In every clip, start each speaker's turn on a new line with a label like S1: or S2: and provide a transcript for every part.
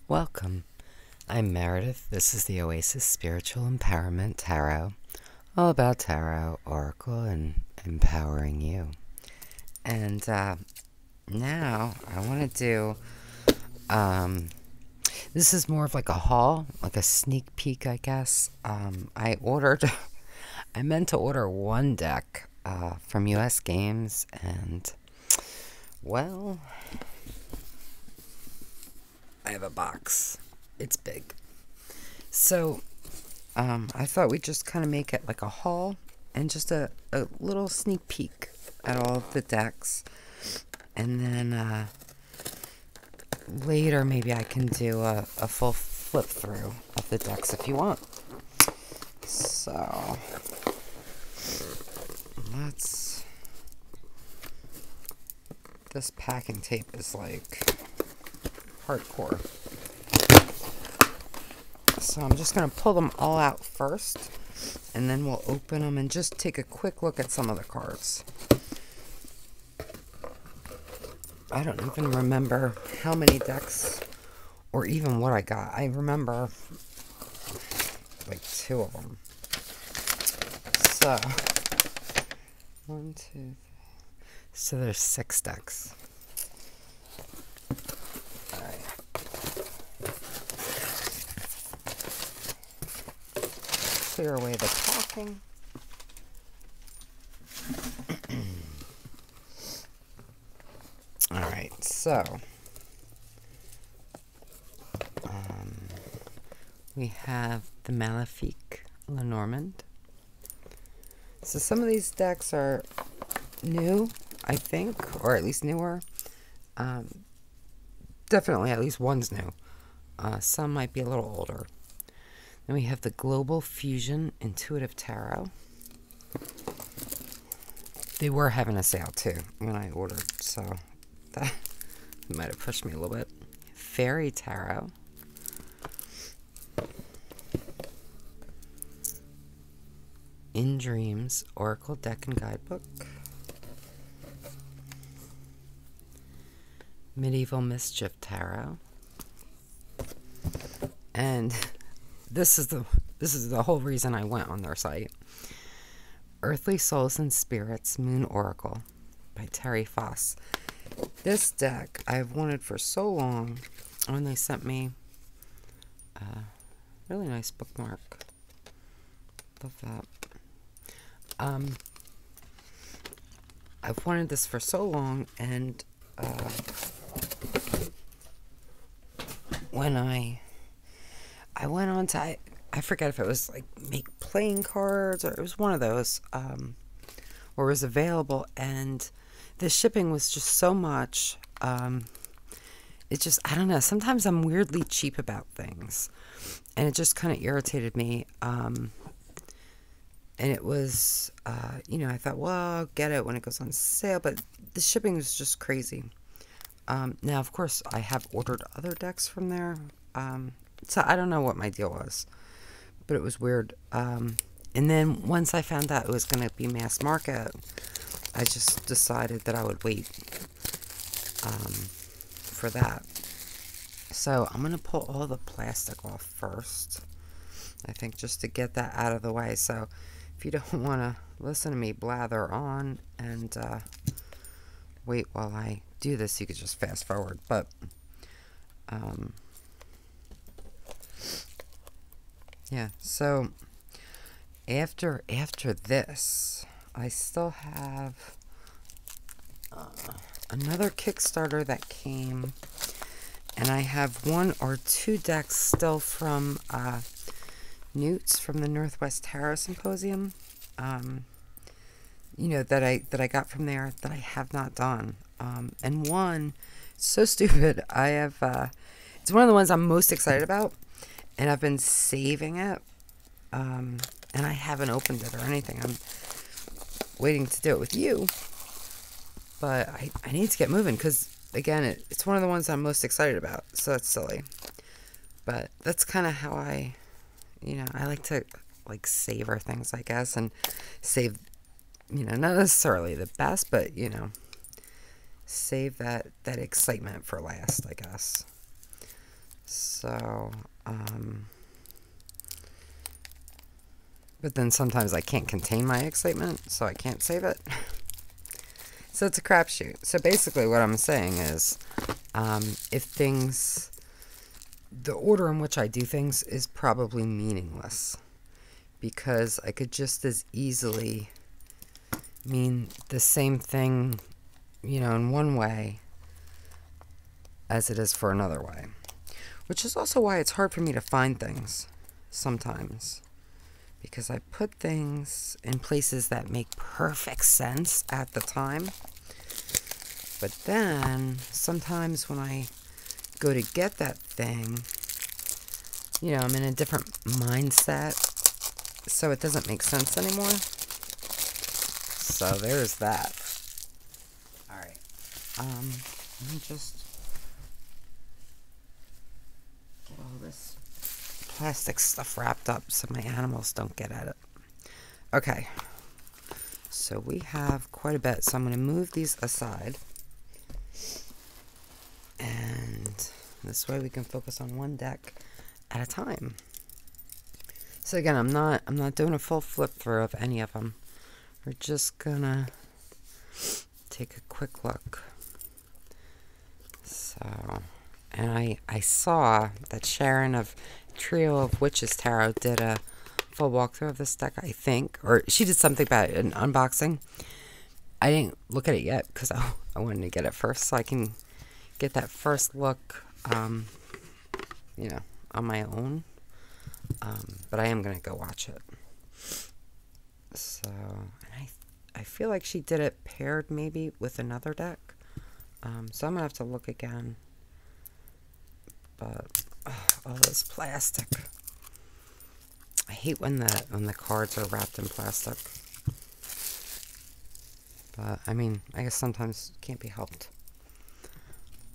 S1: Welcome. I'm Meredith. This is the Oasis Spiritual Empowerment Tarot, all about tarot, oracle, and empowering you. And now I want to do, this is more of like a haul, like a sneak peek, I guess. I meant to order one deck from US Games, and, well, I have a box. It's big. So, I thought we'd just kind of make it like a haul and just a little sneak peek at all of the decks. And then later maybe I can do a full flip through of the decks if you want. So, this packing tape is like hardcore. So I'm just going to pull them all out first, and then we'll open them and just take a quick look at some of the cards. I don't even remember how many decks or even what I got. I remember like 2 of them. So, 1, 2, 3. So there's 6 decks. Clear away the packing. Alright, so we have the Malefique Lenormand. So some of these decks are new, I think, or at least newer. Definitely at least one's new. Some might be a little older. Then we have the Global Fusion Intuitive Tarot. They were having a sale too when I ordered, so that might have pushed me a little bit. Fairy Tarot. In Dreams Oracle Deck and Guidebook. Medieval Mischief Tarot. And this is the whole reason I went on their site. Earthly Souls and Spirits Moon Oracle by Terry Foss. This deck I've wanted for so long, and they sent me a really nice bookmark. Love that. I've wanted this for so long, and when I went on to, I forget if it was like make playing cards or it was one of those, where it was available, and the shipping was just so much. It just, I don't know, sometimes I'm weirdly cheap about things, and it just kind of irritated me. And it was, I thought, well, I'll get it when it goes on sale, but the shipping was just crazy. Now, of course, I have ordered other decks from there. So I don't know what my deal was, but it was weird. And then once I found out it was going to be mass market, I just decided that I would wait for that. So I'm going to pull all the plastic off first, I think, just to get that out of the way. So if you don't want to listen to me blather on and wait while I do this, you could just fast forward. But yeah, so after this, I still have another Kickstarter that came, and I have 1 or 2 decks still from Newts from the Northwest Tarot Symposium, that I got from there that I have not done. And one, so stupid, I have, it's one of the ones I'm most excited about, and I've been saving it, and I haven't opened it or anything. I'm waiting to do it with you, but I need to get moving, because, again, it's one of the ones I'm most excited about, so that's silly. But that's kind of how I like to, savor things, I guess, and save, not necessarily the best, but, save that excitement for last, I guess. So, but then sometimes I can't contain my excitement, so I can't save it. So it's a crapshoot. So basically what I'm saying is, if things, the order in which I do things is probably meaningless, because I could just as easily mean the same thing, you know, in one way as it is for another way. Which is also why it's hard for me to find things sometimes, because I put things in places that make perfect sense at the time. But then sometimes when I go to get that thing, you know, I'm in a different mindset, so it doesn't make sense anymore. So there's that. All right. Let me just get all this plastic stuff wrapped up so my animals don't get at it. Okay. So we have quite a bit, so I'm going to move these aside. And this way we can focus on one deck at a time. So again, I'm not doing a full flip through of any of them. We're just gonna take a quick look. So, and I saw that Sharon of Trio.Of.Witches Tarot did a full walkthrough of this deck, I think, or she did something about an unboxing. I didn't look at it yet because I wanted to get it first, so I can get that first look, you know, on my own. But I am gonna go watch it. So, and I feel like she did it paired maybe with another deck. So I'm gonna have to look again. But all this plastic. I hate when the cards are wrapped in plastic. But I mean, I guess sometimes it can't be helped.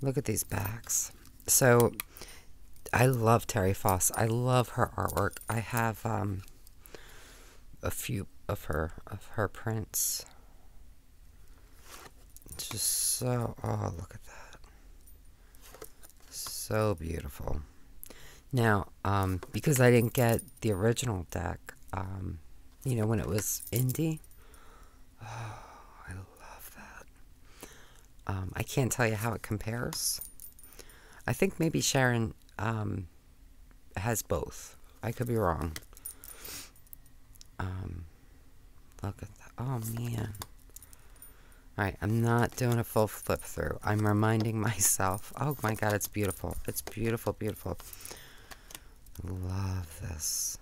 S1: Look at these backs. So I love Terry Foss. I love her artwork. I have a few of her prints. It's just so, oh, look at that. So beautiful. Now, because I didn't get the original deck, you know, when it was indie, oh, I love that. I can't tell you how it compares. I think maybe Sharon has both. I could be wrong. Look at that. Oh, man. Alright, I'm not doing a full flip through. I'm reminding myself. Oh, my God, it's beautiful. It's beautiful, beautiful. I love this.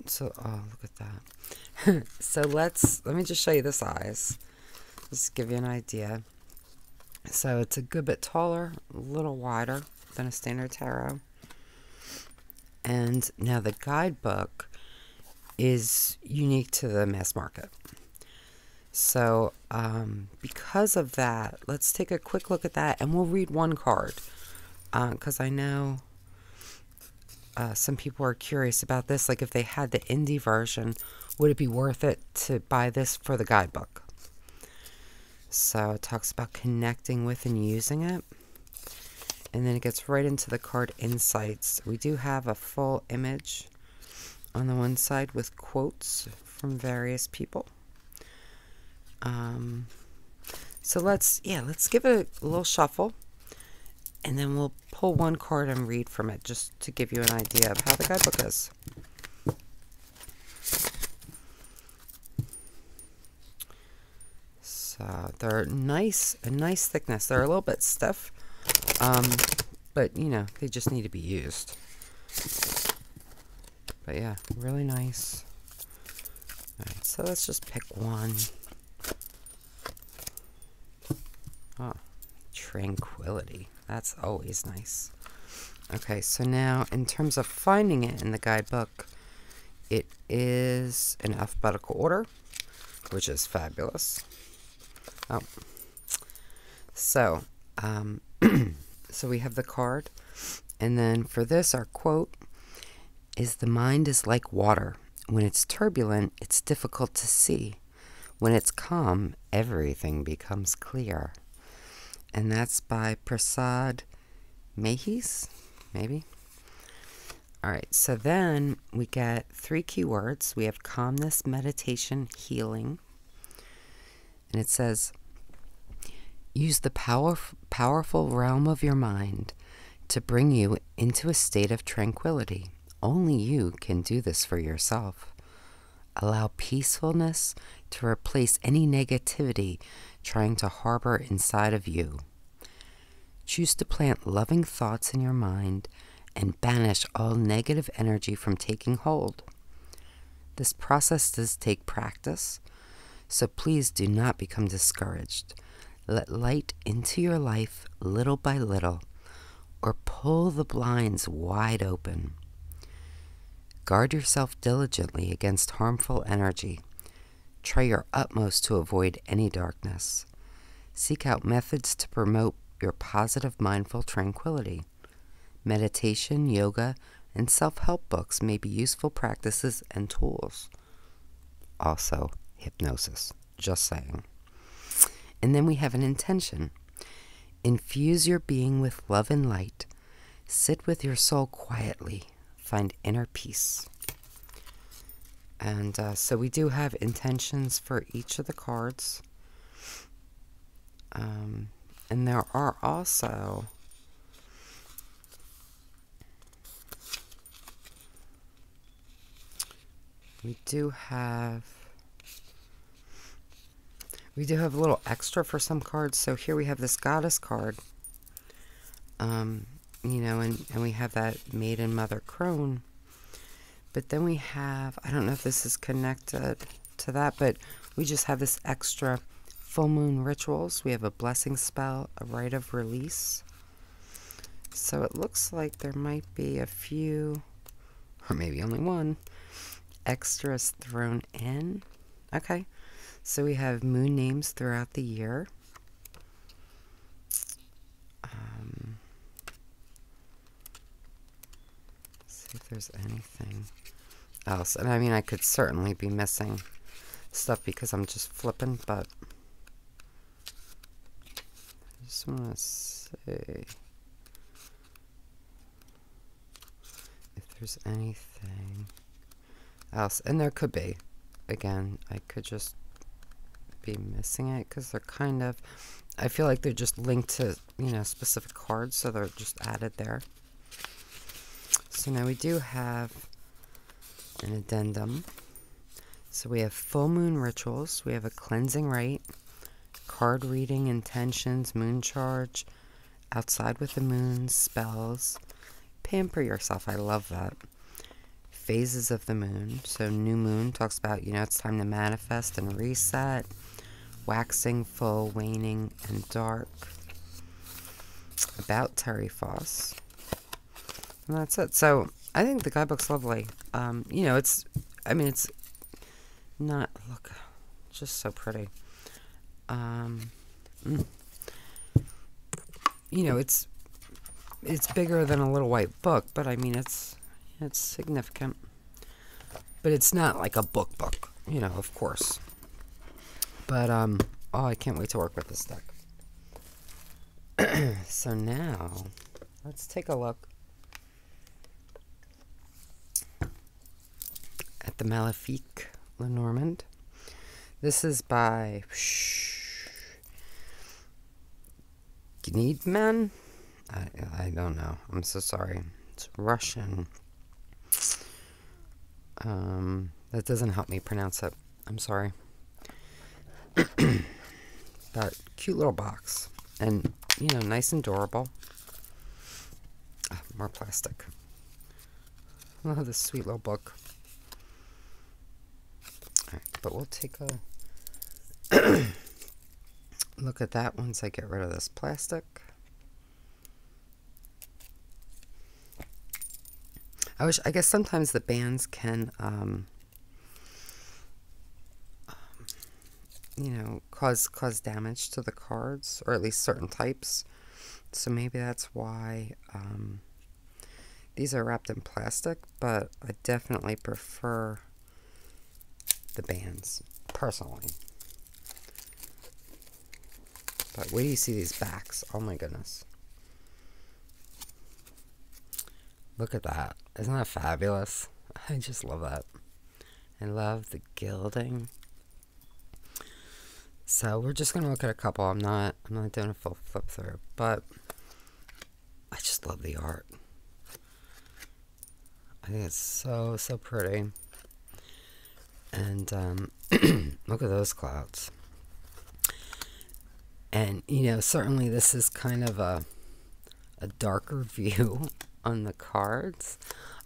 S1: So, oh, look at that. So let me just show you the size. Just give you an idea. So it's a good bit taller, a little wider than a standard tarot. And now the guidebook is unique to the mass market. So because of that, let's take a quick look at that, and we'll read one card. Because I know some people are curious about this. Like, if they had the indie version, would it be worth it to buy this for the guidebook? So it talks about connecting with and using it. And then it gets right into the card insights. We do have a full image on the one side with quotes from various people. So let's give it a little shuffle. And then we'll pull one card and read from it, just to give you an idea of how the guidebook is. So they're a nice thickness. They're a little bit stiff, but you know, they just need to be used. But yeah, really nice. All right, so let's just pick one. Oh, tranquility. That's always nice. Okay, so now in terms of finding it in the guidebook, it is in alphabetical order, which is fabulous. Oh, so so we have the card, and then for this, our quote is, "The mind is like water. When it's turbulent, it's difficult to see. When it's calm, everything becomes clear." And that's by Prasad Mahis, maybe. All right, so then we get 3 keywords. We have calmness, meditation, healing. And it says, use the powerful realm of your mind to bring you into a state of tranquility. Only you can do this for yourself. Allow peacefulness to replace any negativity trying to harbor inside of you. Choose to plant loving thoughts in your mind and banish all negative energy from taking hold. This process does take practice, so please do not become discouraged. Let light into your life little by little, or pull the blinds wide open. Guard yourself diligently against harmful energy. Try your utmost to avoid any darkness. Seek out methods to promote your positive mindful tranquility. Meditation, yoga, and self-help books may be useful practices and tools. Also, hypnosis. Just saying. And then we have an intention. Infuse your being with love and light. Sit with your soul quietly. Find inner peace. And so we do have intentions for each of the cards. And there are also... We do have a little extra for some cards. So here we have this goddess card. You know, and we have that maiden mother crone. But then we have, I don't know if this is connected to that, but we just have this extra full moon rituals. We have a blessing spell, a rite of release. So it looks like there might be a few, or maybe only one, extras thrown in. Okay, so we have moon names throughout the year. See if there's anything else. And I mean, I could certainly be missing stuff because I'm just flipping, but I just want to see if there's anything else. And there could be. Again, I could just be missing it because they're kind of, I feel like they're just linked to, you know, specific cards, so they're just added there. So now we do have an addendum. So we have full moon rituals, we have a cleansing rite, card reading, intentions, moon charge, outside with the moon, spells, pamper yourself, I love that. Phases of the moon, so new moon talks about, you know, it's time to manifest and reset, waxing, full, waning, and dark. About Terry Foss. And that's it. So I think the guidebook's lovely. You know, it's, I mean, it's not, look, just so pretty. You know, it's bigger than a little white book, but I mean, it's significant. But it's not like a book, you know, of course. But, oh, I can't wait to work with this deck. So now, let's take a look at the Maléfique Lenormand. This is by Gneedman? I don't know. I'm so sorry. It's Russian. That doesn't help me pronounce it. I'm sorry. That cute little box. And, you know, nice and durable. More plastic. Oh, this sweet little book. Alright, but we'll take a look at that once I get rid of this plastic. I guess sometimes the bands can, you know, cause damage to the cards, or at least certain types. So maybe that's why these are wrapped in plastic, but I definitely prefer the bands, personally. But wait till you see these backs. Oh my goodness. Look at that. Isn't that fabulous? I just love that. I love the gilding. So we're just going to look at a couple. I'm not doing a full flip through, but I just love the art. I think it's so, so pretty. And look at those clouds. And, you know, certainly this is kind of a darker view on the cards.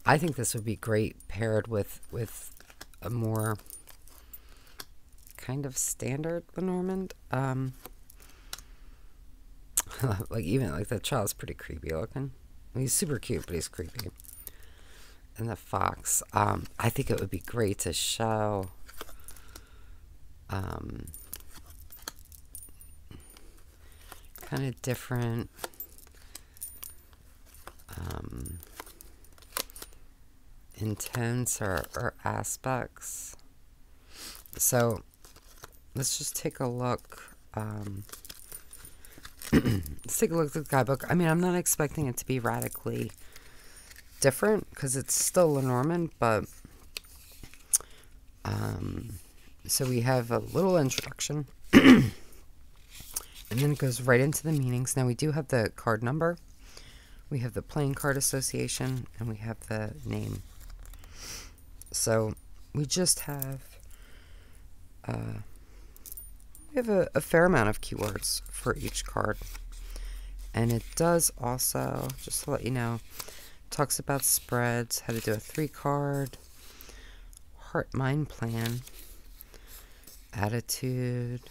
S1: I think this would be great paired with a more kind of standard Lenormand. Like even like the child's pretty creepy looking. He's super cute, but he's creepy. And the fox. I think it would be great to show kind of different intents or aspects. So let's just take a look. Let's take a look at the guidebook. I mean, I'm not expecting it to be radically different because it's still Lenormand, but so we have a little introduction and then it goes right into the meanings. Now we do have the card number, we have the playing card association, and we have the name. So we just have we have a fair amount of keywords for each card. And it does also, just to let you know, talks about spreads, how to do a 3-card, heart mind plan, attitude,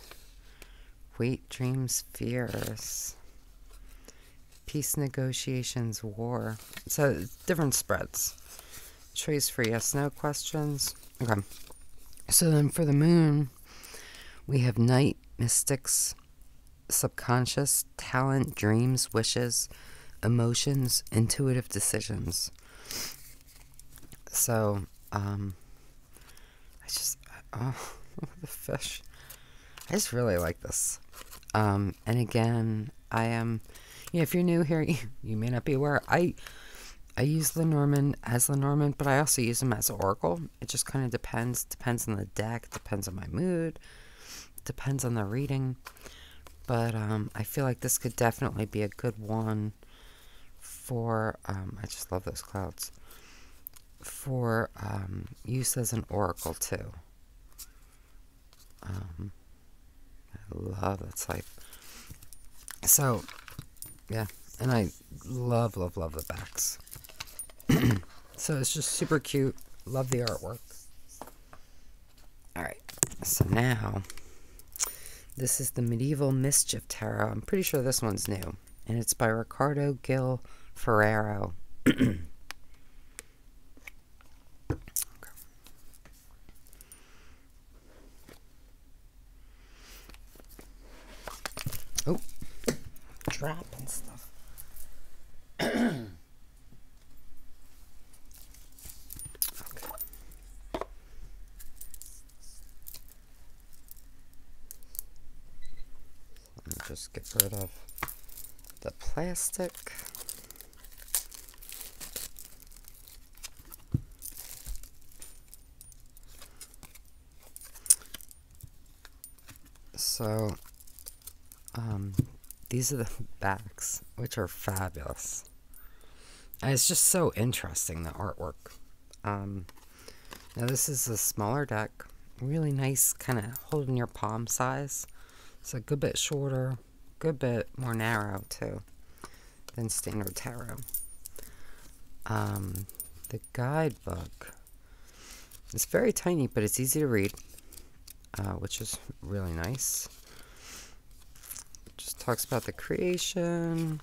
S1: wait, dreams, fears, peace negotiations, war. So different spreads. Choice for yes, no questions. Okay. So then for the moon, we have night, mystics, subconscious, talent, dreams, wishes, emotions, intuitive decisions. So, oh, the fish. I just really like this. And again, I am, you know, if you're new here, you may not be aware, I use Lenormand as Lenormand, but I also use them as Oracle. It just kind of depends on the deck, depends on my mood, depends on the reading. But I feel like this could definitely be a good one for, I just love those clouds, for use as an oracle too. I love that type. So, yeah, and I love the backs. So it's just super cute. Love the artwork. Alright, so now, this is the Medieval Mischief Tarot. I'm pretty sure this one's new. And it's by Ricardo Gil Ferrero. Oh, dropping stuff. Okay. Let me just get rid of the plastic. So, these are the backs, which are fabulous. And it's just so interesting, the artwork. Now this is a smaller deck, really nice, kind of holding your palm size. It's a good bit shorter, good bit more narrow too than standard tarot. The guidebook is very tiny, but it's easy to read, which is really nice. Just talks about the creation,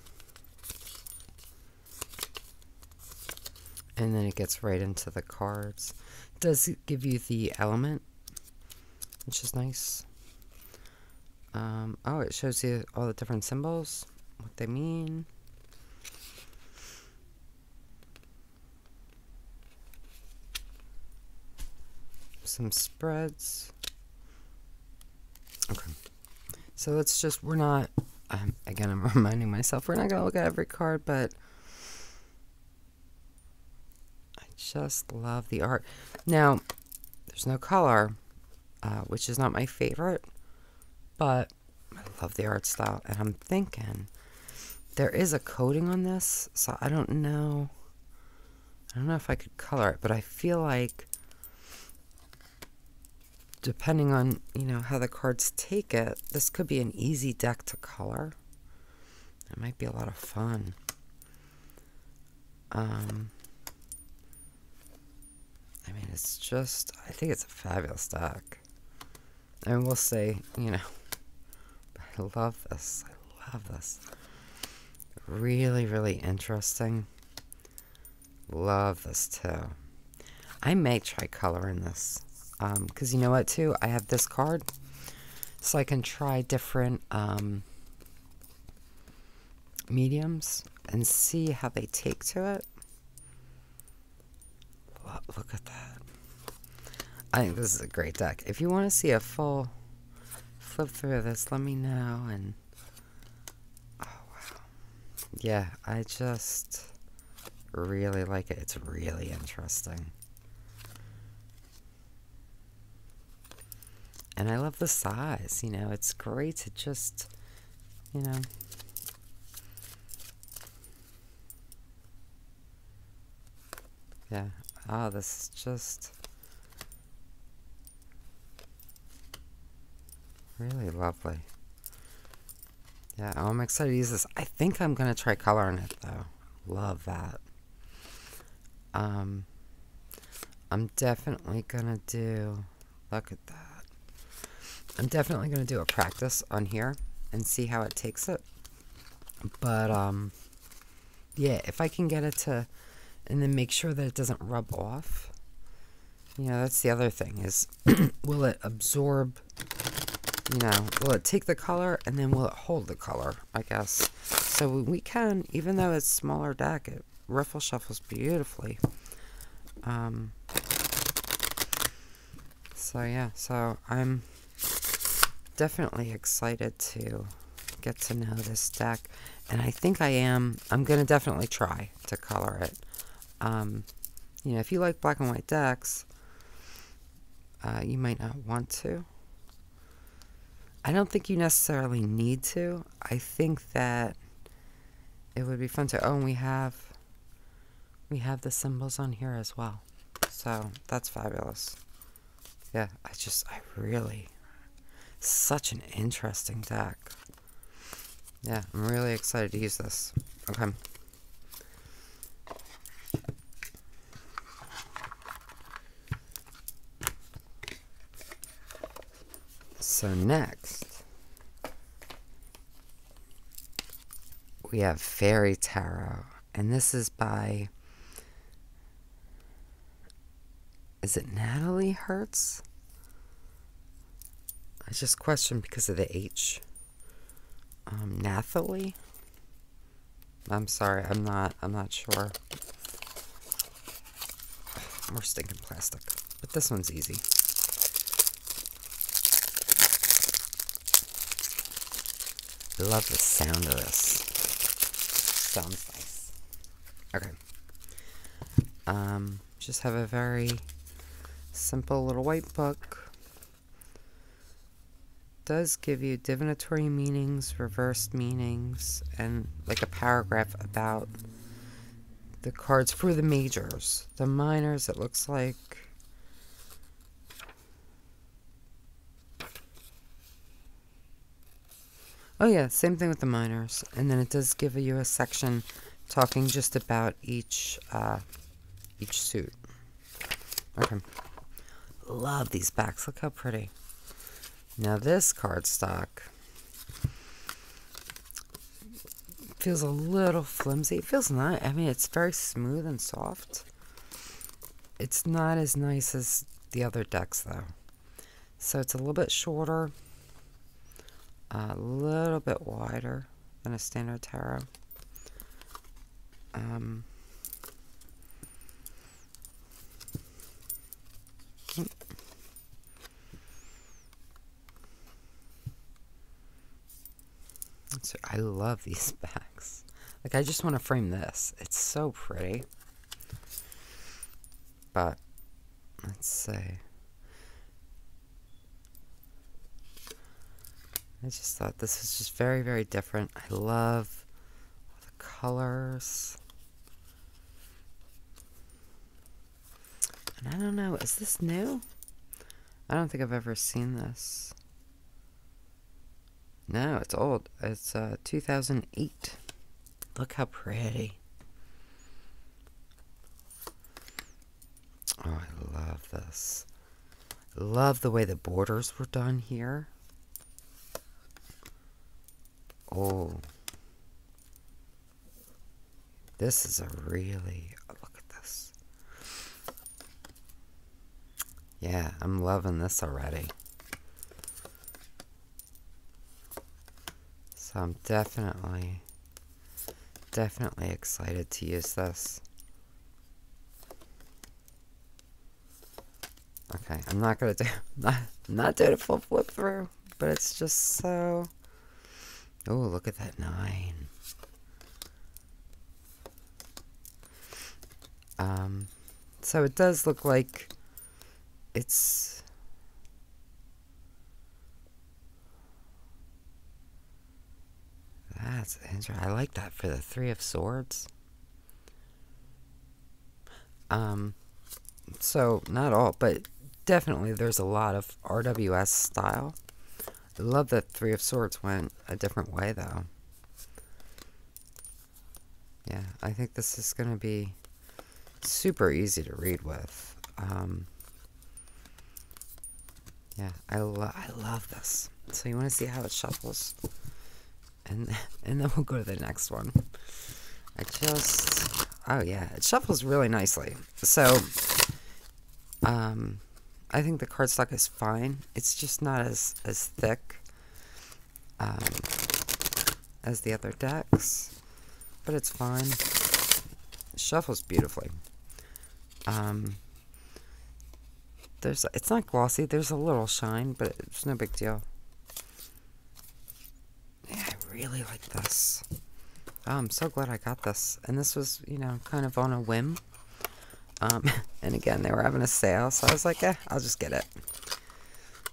S1: and then it gets right into the cards. It does give you the element, which is nice. Oh, it shows you all the different symbols, what they mean. Some spreads. Okay. So let's just, we're not, again, I'm reminding myself, we're not going to look at every card, but just love the art. Now, there's no color, which is not my favorite, but I love the art style. And I'm thinking there is a coating on this, so I don't know. I don't know if I could color it, but I feel like depending on, you know, how the cards take it, this could be an easy deck to color. It might be a lot of fun. I mean, it's just, I think it's a fabulous deck. And we'll say, you know, I love this. I love this. Really, really interesting. Love this too. I may try coloring this. Because you know what too? I have this card. So I can try different mediums and see how they take to it. Look at that. I think this is a great deck. If you want to see a full flip through of this, let me know. And oh wow, yeah, I just really like it. It's really interesting, and I love the size. You know, it's great to just, you know, yeah. Oh, this is just really lovely. Yeah, oh, I'm excited to use this. I think I'm going to try coloring it, though. Love that. I'm definitely going to do... Look at that. I'm definitely going to do a practice on here and see how it takes it. But, yeah, if I can get it to... And then make sure that it doesn't rub off. You know, that's the other thing is, will it absorb, you know, will it take the color and then will it hold the color, I guess. So we can, even though it's smaller deck, it riffle shuffles beautifully. So yeah, so I'm definitely excited to get to know this deck. And I think I'm going to definitely try to color it. You know, if you like black and white decks, you might not want to. I don't think you necessarily need to. I think that it would be fun to... Oh, and we have the symbols on here as well. So, that's fabulous. Yeah, I really... Such an interesting deck. Yeah, I'm really excited to use this. Okay. So next, we have Fairy Tarot, and this is by, is it Natalie Hertz? I just questioned because of the H. Nathalie? I'm sorry, I'm not sure. More stinking plastic, but this one's easy. I love the sound of this. Sounds nice. Okay. Just have a very simple little white book. Does give you divinatory meanings, reversed meanings, and like a paragraph about the cards for the majors. The minors, it looks like. Oh yeah, same thing with the minors. And then it does give you a section talking just about each suit. Okay. Love these backs. Look how pretty. Now this cardstock feels a little flimsy. It feels nice. I mean, it's very smooth and soft. It's not as nice as the other decks, though. So it's a little bit shorter. A little bit wider than a standard tarot. So I love these backs. Like, I just want to frame this. It's so pretty. But let's see. I just thought this was just very, very different. I love all the colors. And I don't know, is this new? I don't think I've ever seen this. No, it's old. It's 2008. Look how pretty. Oh, I love this. Love the way the borders were done here. Oh. This is a really... look at this. Yeah, I'm loving this already. So I'm definitely excited to use this. Okay, I'm not gonna do not doing a full flip through, but it's just so. Oh, look at that 9. So it does look like it's. That's interesting. I like that for the 3 of Swords. So not all, but definitely there's a lot of RWS style. I love that 3 of Swords went a different way, though. Yeah, I think this is going to be super easy to read with. Yeah, I love this. So you want to see how it shuffles? And then we'll go to the next one. Oh yeah, it shuffles really nicely. So, I think the cardstock is fine. It's just not as thick as the other decks, but it's fine. It shuffles beautifully. It's not glossy. There's a little shine, but it's no big deal. Yeah, I really like this. Oh, I'm so glad I got this. And this was, you know, kind of on a whim. And again, they were having a sale, so I was like, I'll just get it.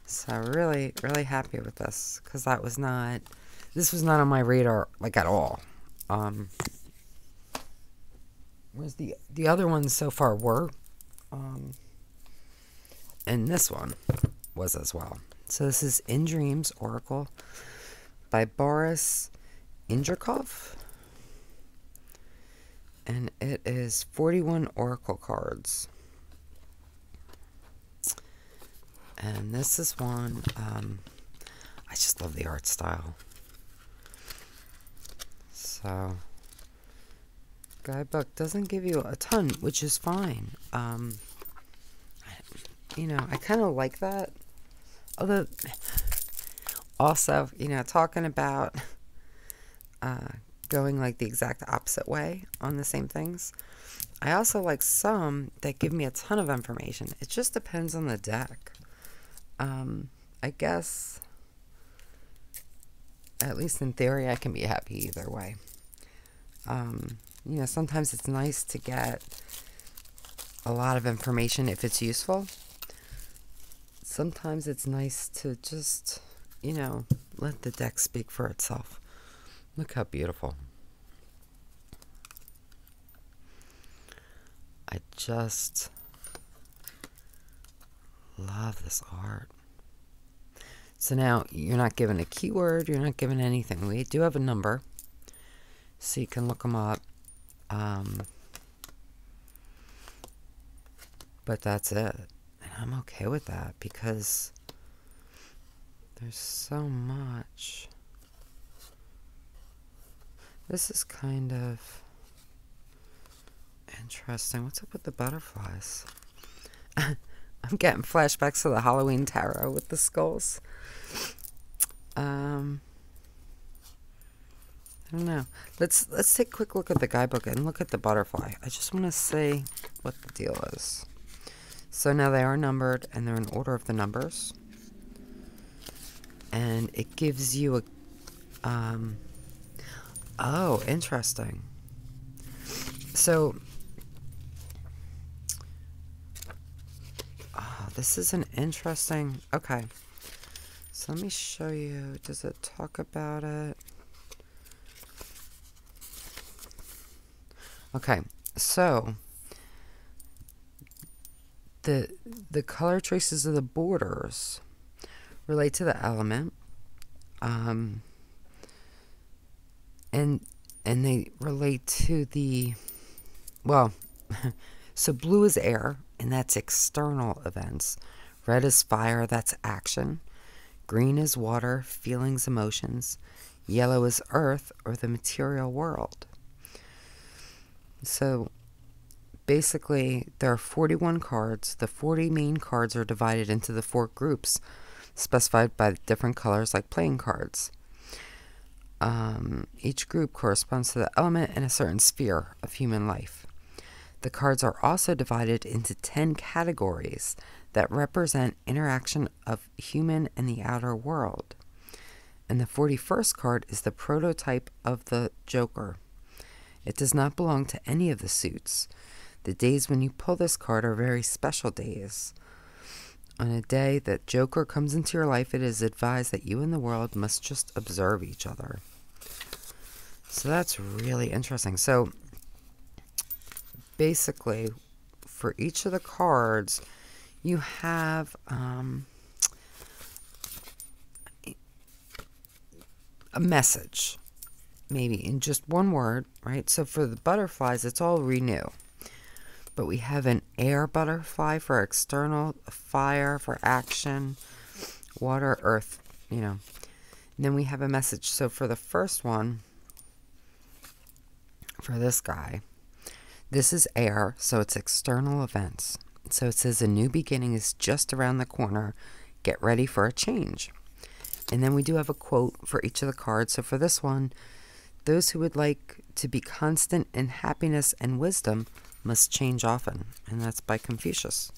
S1: So really, really happy with this, because this was not on my radar, like, at all. Whereas the other ones so far were. And this one was as well. So this is In Dreams Oracle by Boris Indrikov. And it is 41 Oracle cards. And this is one, I just love the art style. So, guidebook doesn't give you a ton, which is fine. You know, I kind of like that. Although, also, you know, talking about going like the exact opposite way on the same things. I also like some that give me a ton of information. It just depends on the deck. I guess, at least in theory, I can be happy either way. You know, sometimes it's nice to get a lot of information if it's useful. Sometimes it's nice to just, you know, let the deck speak for itself. Look how beautiful. I just love this art. So now you're not given a keyword, you're not given anything. We do have a number, so you can look them up. But that's it. And I'm okay with that because there's so much. This is kind of interesting. What's up with the butterflies? I'm getting flashbacks to the Halloween tarot with the skulls. I don't know. Let's take a quick look at the guidebook and look at the butterfly. I just want to see what the deal is. So now they are numbered, and they're in order of the numbers. And it gives you a... oh, interesting. So... this is an interesting... Okay. So let me show you. Does it talk about it? Okay. So the color traces of the borders relate to the element. And they relate to the... Well, so blue is air, and that's external events. Red is fire, that's action. Green is water, feelings, emotions. Yellow is earth, or the material world. So basically, there are 41 cards. The 40 main cards are divided into the 4 groups specified by different colors, like playing cards. Each group corresponds to the element in a certain sphere of human life. The cards are also divided into 10 categories that represent interaction of human and the outer world. And the 41st card is the prototype of the Joker. It does not belong to any of the suits. The days when you pull this card are very special days. On a day that Joker comes into your life, it is advised that you and the world must just observe each other. So that's really interesting. So basically, for each of the cards, you have a message, maybe in just one word, right? So for the butterflies, it's all renew. But we have an air butterfly for external, fire for action, water, earth, you know. And then we have a message. So for the first one, for this guy, this is air, so it's external events. So it says a new beginning is just around the corner. Get ready for a change. And then we do have a quote for each of the cards. So for this one, those who would like to be constant in happiness and wisdom must change often. And that's by Confucius.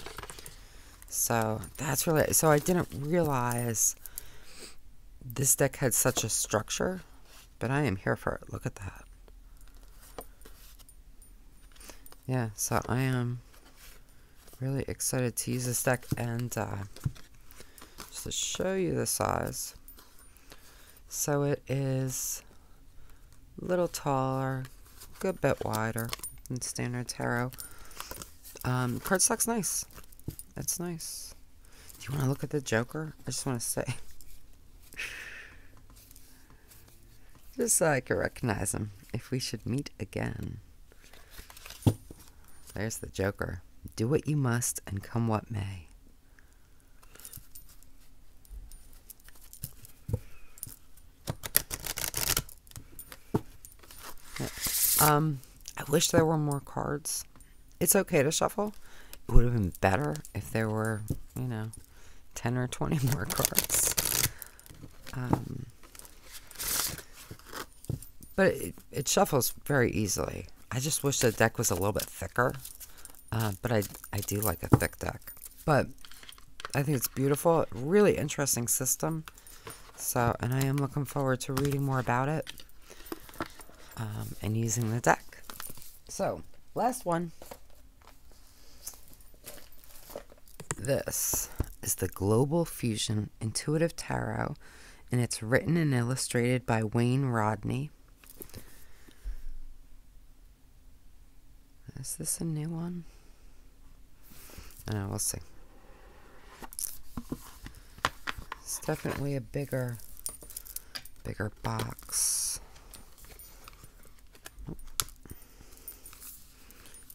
S1: So that's really... So I didn't realize this deck had such a structure, but I am here for it. Look at that. Yeah, so I am really excited to use this deck, and just to show you the size. So it is a little taller, a good bit wider than standard tarot. Cardstock's nice. It's nice. Do you want to look at the Joker? I just want to say. Just so I can recognize him if we should meet again. There's the Joker. Do what you must and come what may. I wish there were more cards. It's okay to shuffle. It would have been better if there were, 10 or 20 more cards. But it shuffles very easily. I just wish the deck was a little bit thicker. But I do like a thick deck. But I think it's beautiful. Really interesting system. So, and I am looking forward to reading more about it. And using the deck. So, last one. This is the Global Fusion Intuitive Tarot. And it's written and illustrated by Wayne Rodney. Is this a new one? I don't know, we'll see. It's definitely a bigger box.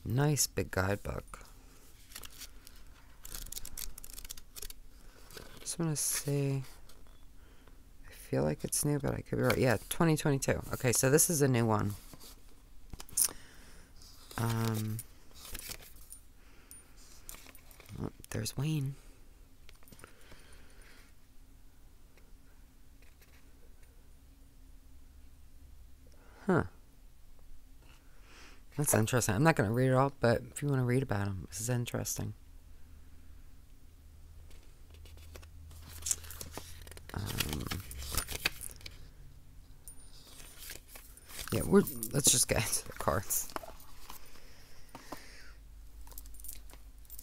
S1: Nice big guidebook. Just want to see. I feel like it's new, but I could be right. Yeah, 2022. Okay, so this is a new one. Oh, there's Wayne. Huh. That's interesting. I'm not going to read it all, but if you want to read about him, this is interesting. Yeah, let's just get into the cards.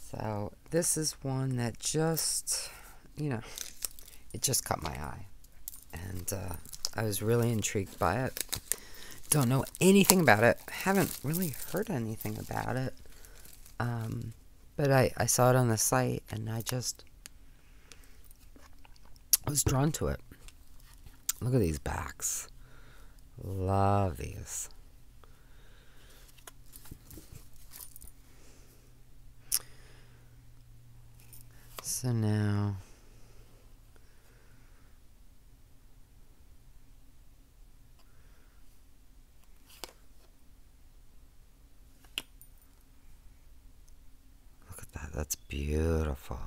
S1: So, this is one that just, it just caught my eye. And I was really intrigued by it. Don't know anything about it. Haven't really heard anything about it. But I saw it on the site, and I was drawn to it. Look at these backs. Love these. So now, look at that. That's beautiful.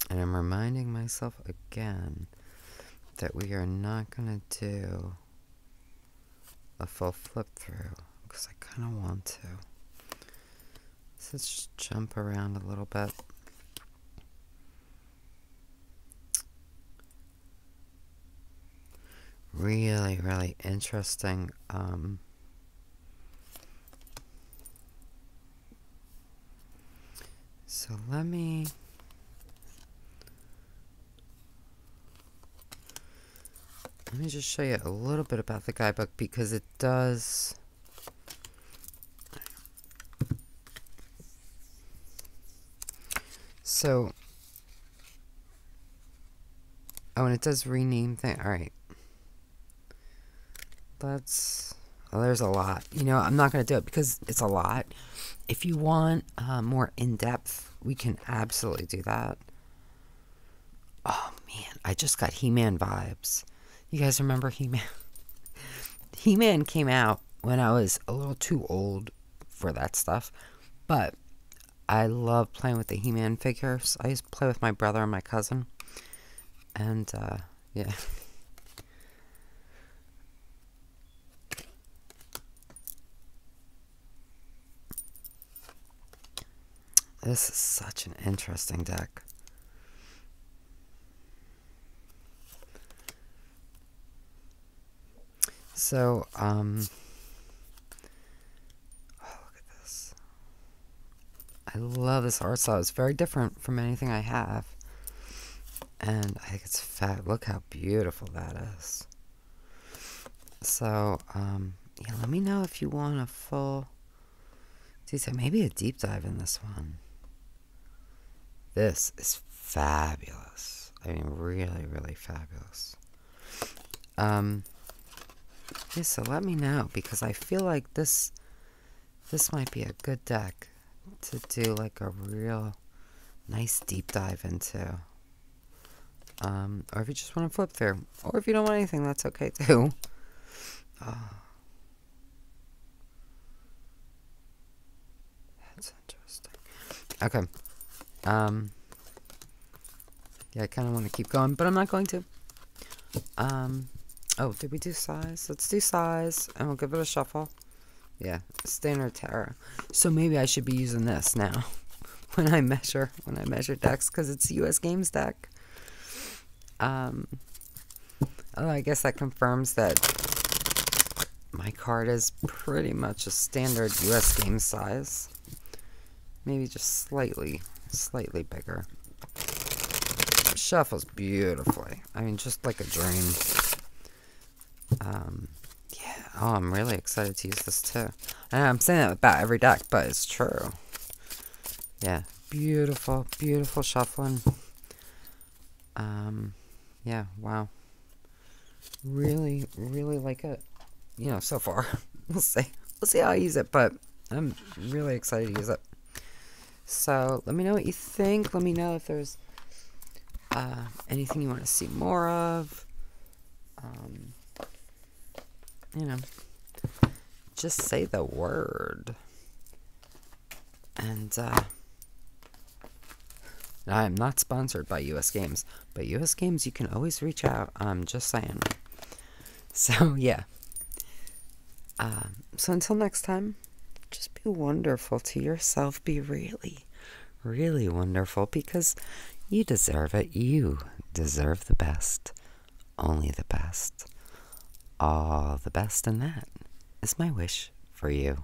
S1: And I'm reminding myself again that we are not going to do a full flip through because I kind of want to. So let's just jump around a little bit. Really, really interesting. So let me just show you a little bit about the guidebook because it does. So, and it does rename things. All right. There's a lot. I'm not going to do it because it's a lot. If you want more in-depth, we can absolutely do that. Oh, man. I just got He-Man vibes. You guys remember He-Man? He-Man came out when I was a little too old for that stuff. But I love playing with the He-Man figures. I used to play with my brother and my cousin. And, yeah. This is such an interesting deck. So, oh, look at this. I love this art style. It's very different from anything I have. And I think it's fab. Look how beautiful that is. So, yeah, let me know if you want a full detail, maybe a deep dive in this one. This is fabulous. I mean, really, really fabulous. Yeah, so let me know, because I feel like this might be a good deck to do like a real nice deep dive into. Or if you just want to flip through. Or if you don't want anything, that's okay too. That's interesting. Okay. Yeah, I kind of want to keep going, but I'm not going to. Oh, did we do size? Let's do size, and we'll give it a shuffle. Yeah, standard tarot. So maybe I should be using this now when I measure decks, because it's a US Games deck. Oh, I guess that confirms that my card is pretty much a standard US Games size. Maybe just slightly bigger. Shuffles beautifully. I mean, just like a dream. Yeah. Oh, I'm really excited to use this too. And I'm saying that about every deck, but it's true. Yeah. Beautiful, beautiful shuffling. Yeah. Wow. Really, really like it. So far. We'll see. We'll see how I use it, but I'm really excited to use it. So let me know what you think. Let me know if there's anything you want to see more of. Just say the word. And I'm not sponsored by US Games, but US Games, you can always reach out. I'm just saying. So yeah. So until next time, just be wonderful to yourself. Be really, really wonderful, because you deserve it. You deserve the best. Only the best. All the best, and that is my wish for you.